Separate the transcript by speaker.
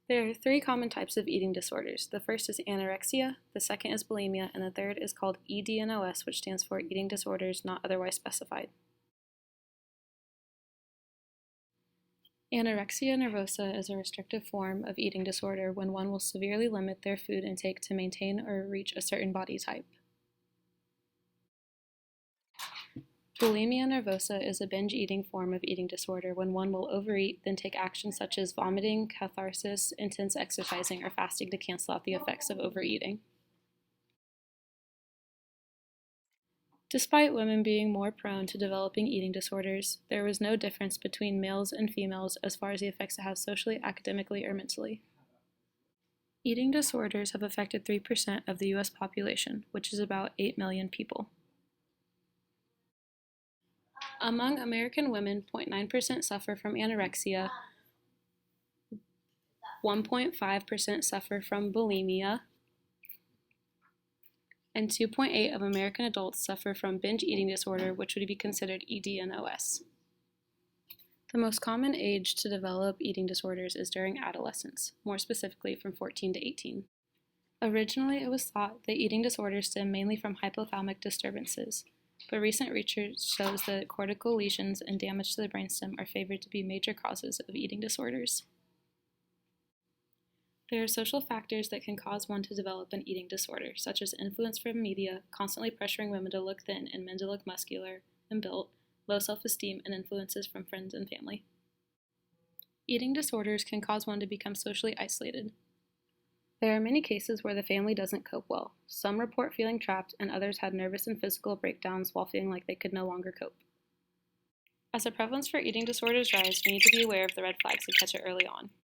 Speaker 1: There are three common types of eating disorders. The first is anorexia, the second is bulimia, and the third is called EDNOS, which stands for eating disorders not otherwise specified. Anorexia nervosa is a restrictive form of eating disorder when one will severely limit their food intake to maintain or reach a certain body type. Bulimia nervosa is a binge eating form of eating disorder when one will overeat, then take actions such as vomiting, catharsis, intense exercising, or fasting to cancel out the effects of overeating. Despite women being more prone to developing eating disorders, there was no difference between males and females as far as the effects it has socially, academically, or mentally. Eating disorders have affected 3% of the U.S. population, which is about 8 million people. Among American women, 0.9% suffer from anorexia, 1.5% suffer from bulimia, and 2.8% of American adults suffer from binge eating disorder, which would be considered EDNOS. The most common age to develop eating disorders is during adolescence, more specifically from 14 to 18. Originally, it was thought that eating disorders stem mainly from hypothalamic disturbances, but recent research shows that cortical lesions and damage to the brainstem are favored to be major causes of eating disorders. There are social factors that can cause one to develop an eating disorder, such as influence from media, constantly pressuring women to look thin and men to look muscular and built, low self-esteem, and influences from friends and family. Eating disorders can cause one to become socially isolated. There are many cases where the family doesn't cope well. Some report feeling trapped, and others had nervous and physical breakdowns while feeling like they could no longer cope. As the prevalence for eating disorders rise, we need to be aware of the red flags and catch it early on.